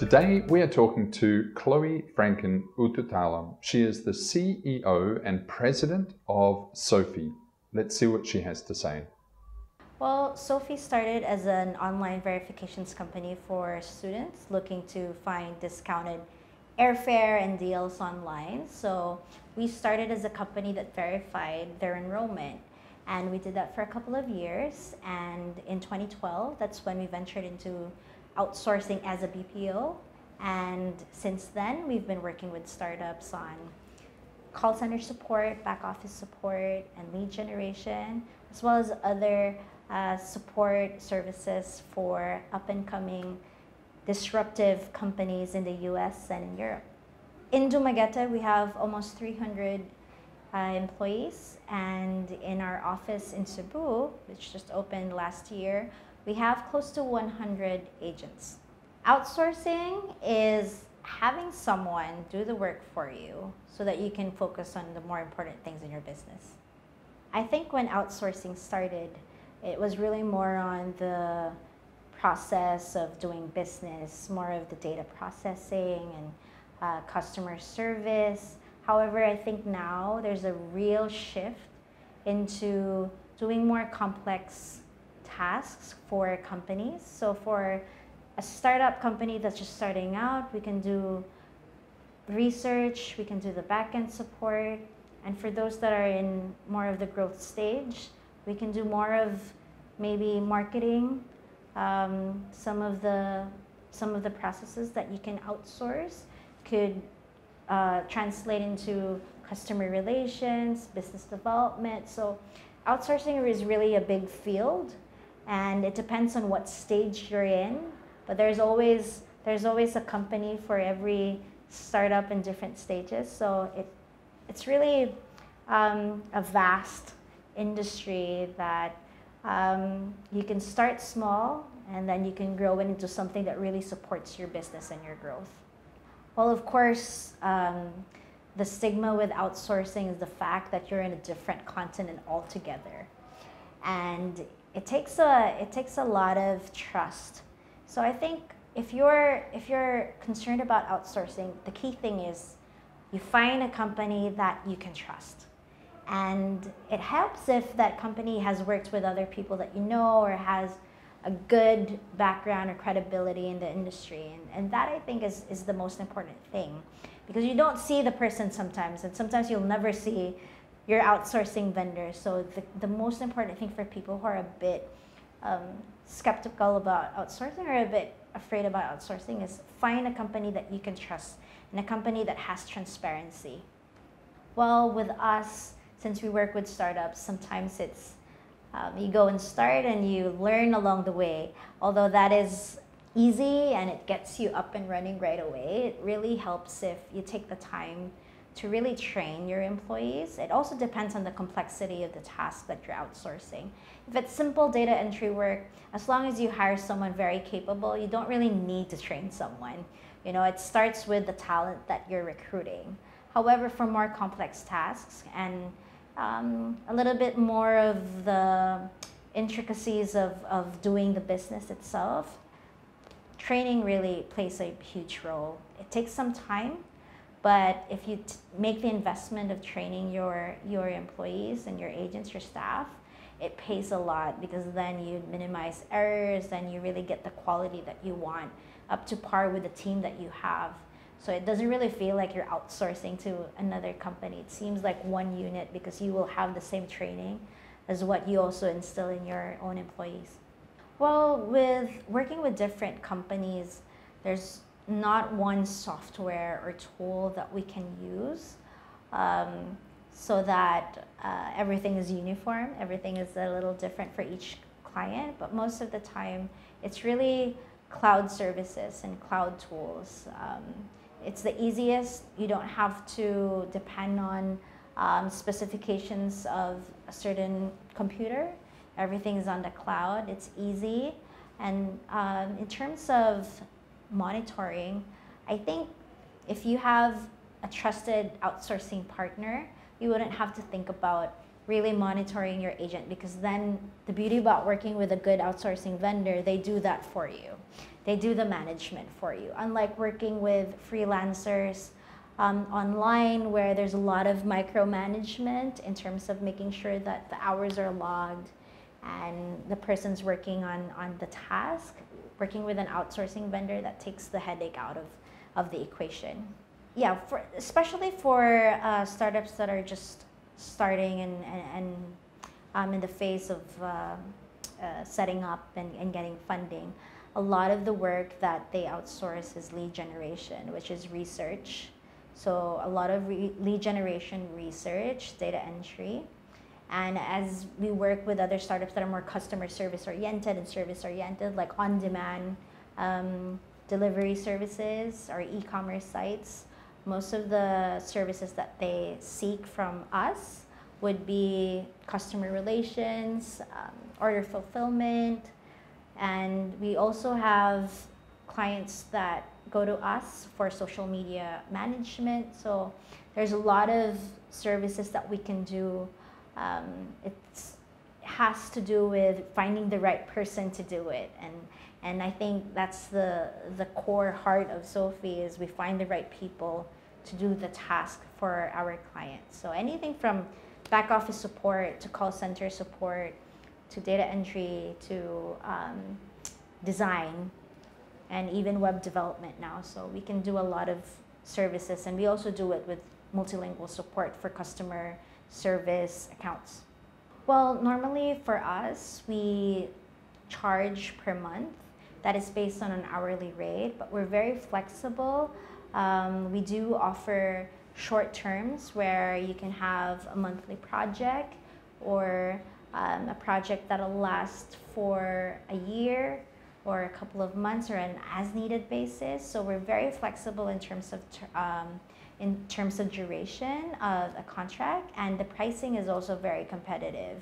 Today we are talking to Chloe Franken Ututala. She is the CEO and President of Sophie. Let's see what she has to say. Well, Sophie started as an online verifications company for students looking to find discounted airfare and deals online. So we started as a company that verified their enrollment. And we did that for a couple of years. And in 2012, that's when we ventured into outsourcing as a BPO. And since then, we've been working with startups on call center support, back office support, and lead generation, as well as other support services for up-and-coming disruptive companies in the US and in Europe. In Dumaguete, we have almost 300 employees, and in our office in Cebu, which just opened last year, we have close to 100 agents. Outsourcing is having someone do the work for you so that you can focus on the more important things in your business. I think when outsourcing started, it was really more on the process of doing business, more of the data processing and customer service. However, I think now there's a real shift into doing more complex tasks for companies. So for a startup company that's just starting out, we can do research, we can do the back-end support, and for those that are in more of the growth stage, we can do more of maybe marketing, some of the processes that you can outsource could translate into customer relations, business development. So outsourcing is really a big field, and it depends on what stage you're in. But there's always a company for every startup in different stages. So it's really a vast industry that you can start small and then you can grow it into something that really supports your business and your growth. Well, of course, the stigma with outsourcing is the fact that you're in a different continent altogether, and it takes a lot of trust. So I think if you're concerned about outsourcing, the key thing is you find a company that you can trust. And it helps if that company has worked with other people that you know or has a good background or credibility in the industry. And that, I think, is the most important thing, because you don't see the person sometimes, and sometimes you'll never see your outsourcing vendor. So the most important thing for people who are a bit skeptical about outsourcing or a bit afraid about outsourcing is find a company that you can trust and a company that has transparency. Well, with us, since we work with startups, sometimes it's you go and start and you learn along the way. Although that is easy and it gets you up and running right away, it really helps if you take the time to really train your employees. It also depends on the complexity of the task that you're outsourcing. If it's simple data entry work, as long as you hire someone very capable, you don't really need to train someone. You know, it starts with the talent that you're recruiting. However, for more complex tasks and a little bit more of the intricacies of doing the business itself, training really plays a huge role. It takes some time, but if you make the investment of training your employees and your agents, your staff, it pays a lot, because then you minimize errors and you really get the quality that you want up to par with the team that you have. So it doesn't really feel like you're outsourcing to another company. It seems like one unit, because you will have the same training as what you also instill in your own employees. Well, with working with different companies, there's not one software or tool that we can use so that everything is uniform. Everything is a little different for each client, but most of the time it's really cloud services and cloud tools. It's the easiest. You don't have to depend on specifications of a certain computer. Everything is on the cloud. It's easy. And in terms of monitoring, I think if you have a trusted outsourcing partner, you wouldn't have to think about really monitoring your agent, because then the beauty about working with a good outsourcing vendor, they do that for you. They do the management for you. Unlike working with freelancers online, where there's a lot of micromanagement in terms of making sure that the hours are logged and the person's working on the task. Working with an outsourcing vendor, that takes the headache out of the equation. Yeah, especially for startups that are just starting and in the phase of setting up and getting funding, a lot of the work that they outsource is lead generation, which is research. So a lot of lead generation research, data entry. And as we work with other startups that are more customer service oriented and service oriented, like on-demand delivery services or e-commerce sites, most of the services that they seek from us would be customer relations, order fulfillment, and we also have clients that go to us for social media management. So there's a lot of services that we can do. It has to do with finding the right person to do it, and I think that's the core heart of Sophie, is we find the right people to do the task for our clients. So anything from back office support to call center support to data entry to design and even web development now. So we can do a lot of services, and we also do it with multilingual support for customer service accounts. Well, normally for us, we charge per month. That is based on an hourly rate, but we're very flexible. We do offer short terms where you can have a monthly project or a project that'll last for a year or a couple of months or an as-needed basis. So we're very flexible in terms of duration of a contract, and the pricing is also very competitive.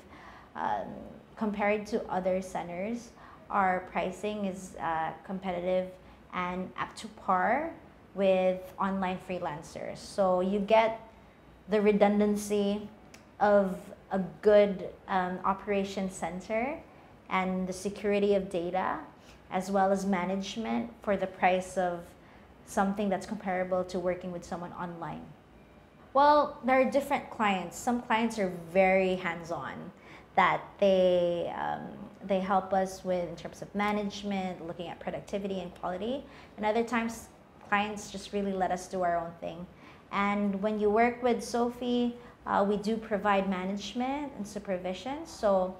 Compared to other centers, our pricing is competitive and up to par with online freelancers. So you get the redundancy of a good operations center and the security of data, as well as management for the price of something that's comparable to working with someone online. Well, there are different clients. Some clients are very hands-on, that they help us with in terms of management, looking at productivity and quality. And other times, clients just really let us do our own thing. And when you work with Sophie, we do provide management and supervision. So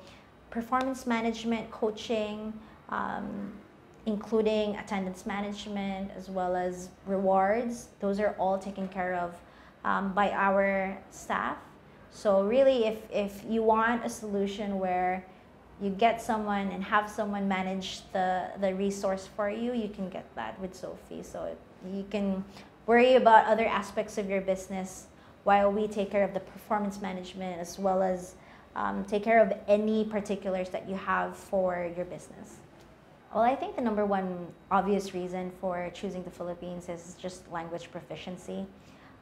performance management, coaching, including attendance management, as well as rewards. Those are all taken care of by our staff. So really, if you want a solution where you get someone and have someone manage the resource for you, you can get that with Sophie. So you can worry about other aspects of your business while we take care of the performance management, as well as take care of any particulars that you have for your business. Well, I think the number one obvious reason for choosing the Philippines is just language proficiency.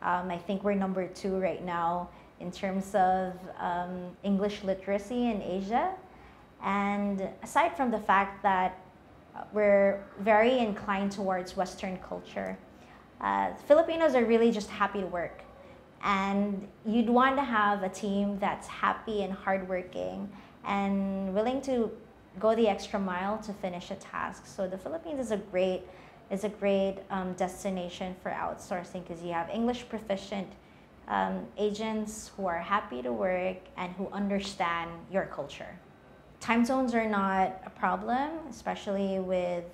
I think we're number 2 right now in terms of English literacy in Asia. And aside from the fact that we're very inclined towards Western culture, Filipinos are really just happy to work. And you'd want to have a team that's happy and hardworking and willing to go the extra mile to finish a task. So the Philippines is a great destination for outsourcing, because you have English proficient agents who are happy to work and who understand your culture. Time zones are not a problem, especially with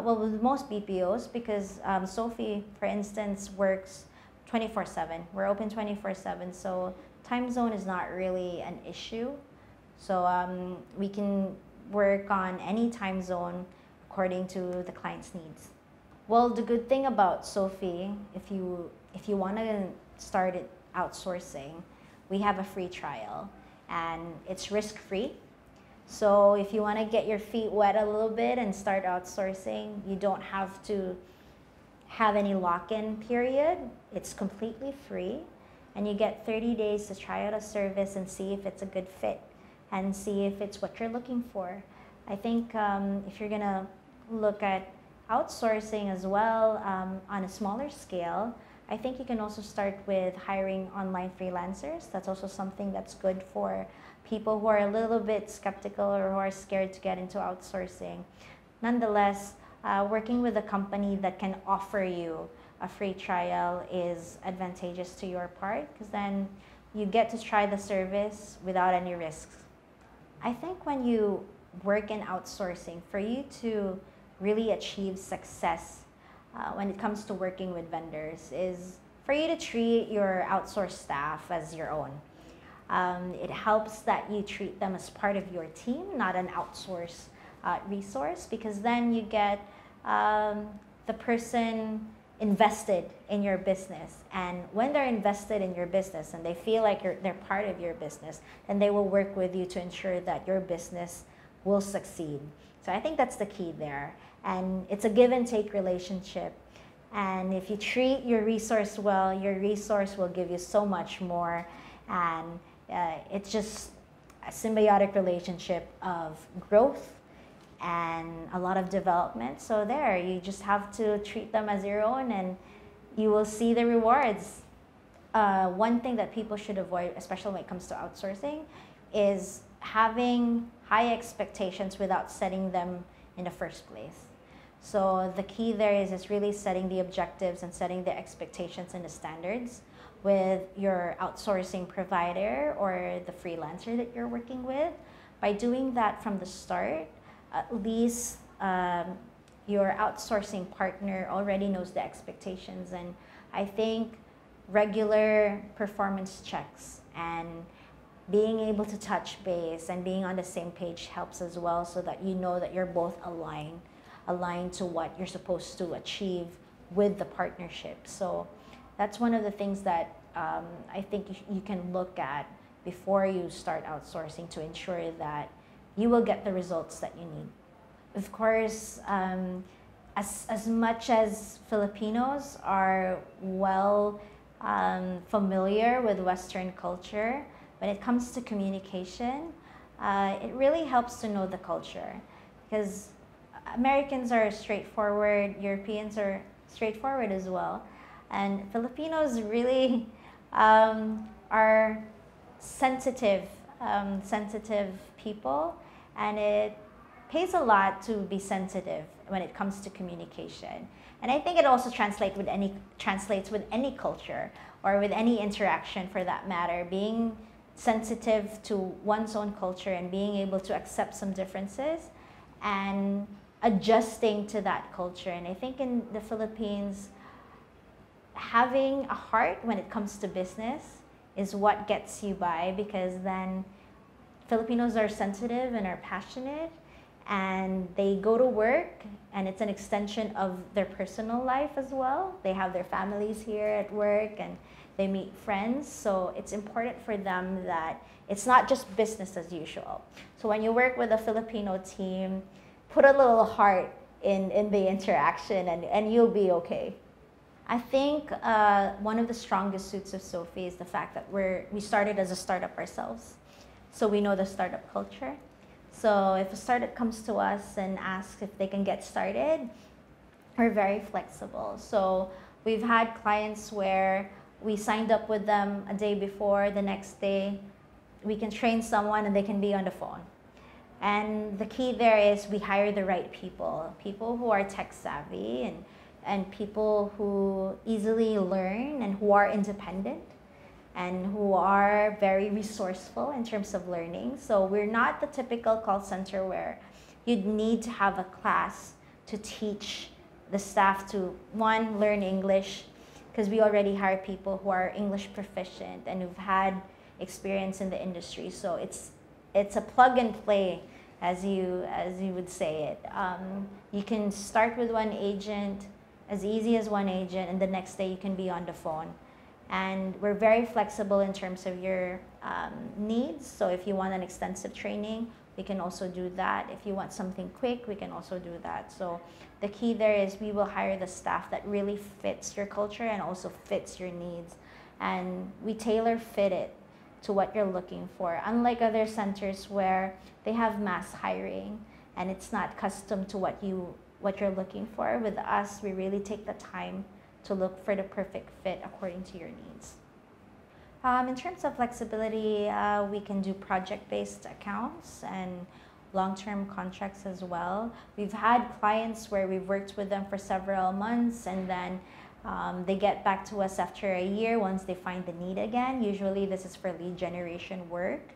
with most BPOs, because Sophie, for instance, works 24/7. We're open 24/7, so time zone is not really an issue. So we can work on any time zone according to the client's needs. Well, the good thing about Sophie, if you want to start it outsourcing, we have a free trial, and it's risk-free. So if you want to get your feet wet a little bit and start outsourcing, you don't have to have any lock-in period. It's completely free. and you get 30 days to try out a service and see if it's a good fit and see if it's what you're looking for. I think if you're gonna look at outsourcing as well on a smaller scale, I think you can also start with hiring online freelancers. That's also something that's good for people who are a little bit skeptical or who are scared to get into outsourcing. Nonetheless, working with a company that can offer you a free trial is advantageous to your part, because then you get to try the service without any risks. I think when you work in outsourcing, for you to really achieve success when it comes to working with vendors is for you to treat your outsourced staff as your own. It helps that you treat them as part of your team, not an outsourced resource, because then you get the person invested in your business. And when they're invested in your business and they feel like they're part of your business, then they will work with you to ensure that your business will succeed. So I think that's the key there. And it's a give and take relationship. And if you treat your resource well, your resource will give you so much more. And it's just a symbiotic relationship of growth and a lot of development. So there, you just have to treat them as your own and you will see the rewards. One thing that people should avoid, especially when it comes to outsourcing, is having high expectations without setting them in the first place. So the key there is really setting the objectives and setting the expectations and the standards with your outsourcing provider or the freelancer that you're working with. By doing that from the start, at least your outsourcing partner already knows the expectations. And I think regular performance checks and being able to touch base and being on the same page helps as well, so that you know that you're both aligned to what you're supposed to achieve with the partnership. So that's one of the things that I think you can look at before you start outsourcing to ensure that you will get the results that you need. Of course, as much as Filipinos are well familiar with Western culture, when it comes to communication, it really helps to know the culture, because Americans are straightforward, Europeans are straightforward as well, and Filipinos really are sensitive people, and it pays a lot to be sensitive when it comes to communication. And I think it also translates with any culture or with any interaction for that matter. Being sensitive to one's own culture and being able to accept some differences and adjusting to that culture. And I think in the Philippines, having a heart when it comes to business is what gets you by, because then Filipinos are sensitive and are passionate, and they go to work and it's an extension of their personal life as well. They have their families here at work and they meet friends, so it's important for them that it's not just business as usual. So when you work with a Filipino team, put a little heart in the interaction and you'll be okay. I think one of the strongest suits of Sophie is the fact that we started as a startup ourselves. So we know the startup culture. So if a startup comes to us and asks if they can get started, we're very flexible. So we've had clients where we signed up with them a day before, the next day we can train someone and they can be on the phone. And the key there is we hire the right people who are tech savvy and people who easily learn and who are independent and who are very resourceful in terms of learning. So we're not the typical call center where you'd need to have a class to teach the staff to, one, learn English, because we already hire people who are English proficient and who've had experience in the industry. So it's a plug and play, as you would say it. You can start with one agent, as easy as one agent, and the next day you can be on the phone. And we're very flexible in terms of your needs. So if you want an extensive training, we can also do that. If you want something quick, we can also do that. So the key there is we will hire the staff that really fits your culture and also fits your needs. and we tailor fit it to what you're looking for. Unlike other centers where they have mass hiring and it's not custom to what you're looking for, with us, we really take the time to look for the perfect fit according to your needs. In terms of flexibility, we can do project-based accounts and long-term contracts as well. We've had clients where we've worked with them for several months, and then they get back to us after a year once they find the need again. Usually this is for lead generation work.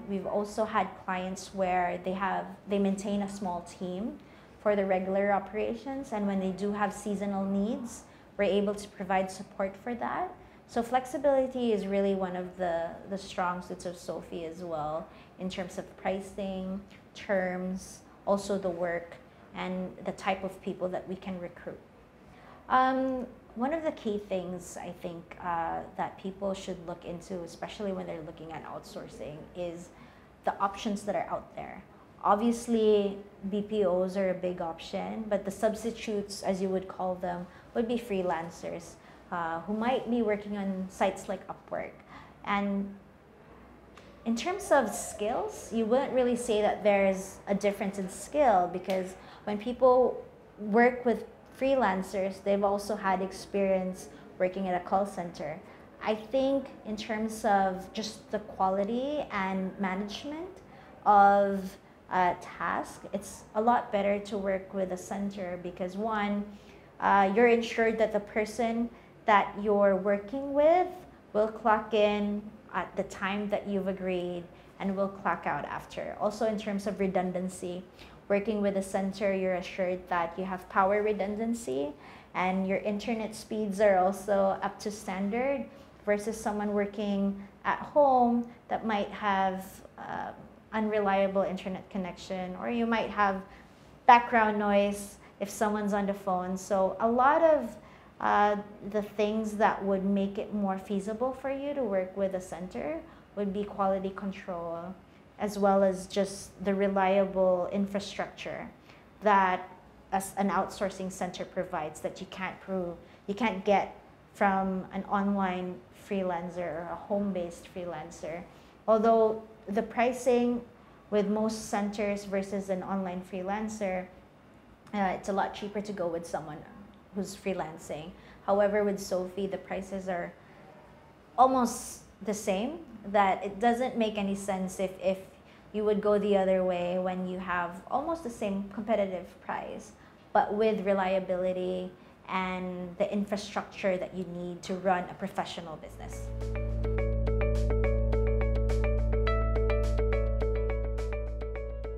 We've also had clients where they maintain a small team for the regular operations, and when they do have seasonal needs, we're able to provide support for that. So flexibility is really one of the strong suits of Sophie as well, in terms of pricing, terms, also the work, and the type of people that we can recruit. One of the key things I think that people should look into, especially when they're looking at outsourcing, is the options that are out there. Obviously, BPOs are a big option, but the substitutes, as you would call them, would be freelancers who might be working on sites like Upwork. And in terms of skills, you wouldn't really say that there's a difference in skill, because when people work with freelancers, they've also had experience working at a call center. I think in terms of just the quality and management of a task, it's a lot better to work with a center, because one, you're ensured that the person that you're working with will clock in at the time that you've agreed and will clock out after. Also, in terms of redundancy, working with a center, you're assured that you have power redundancy and your internet speeds are also up to standard, versus someone working at home that might have unreliable internet connection, or you might have background noise if someone's on the phone. So a lot of the things that would make it more feasible for you to work with a center would be quality control, as well as just the reliable infrastructure that an outsourcing center provides that you can't get from an online freelancer or a home-based freelancer. Although the pricing with most centers versus an online freelancer, it's a lot cheaper to go with someone who's freelancing. However, with Sophie, the prices are almost the same, that it doesn't make any sense if you would go the other way when you have almost the same competitive price, but with reliability and the infrastructure that you need to run a professional business.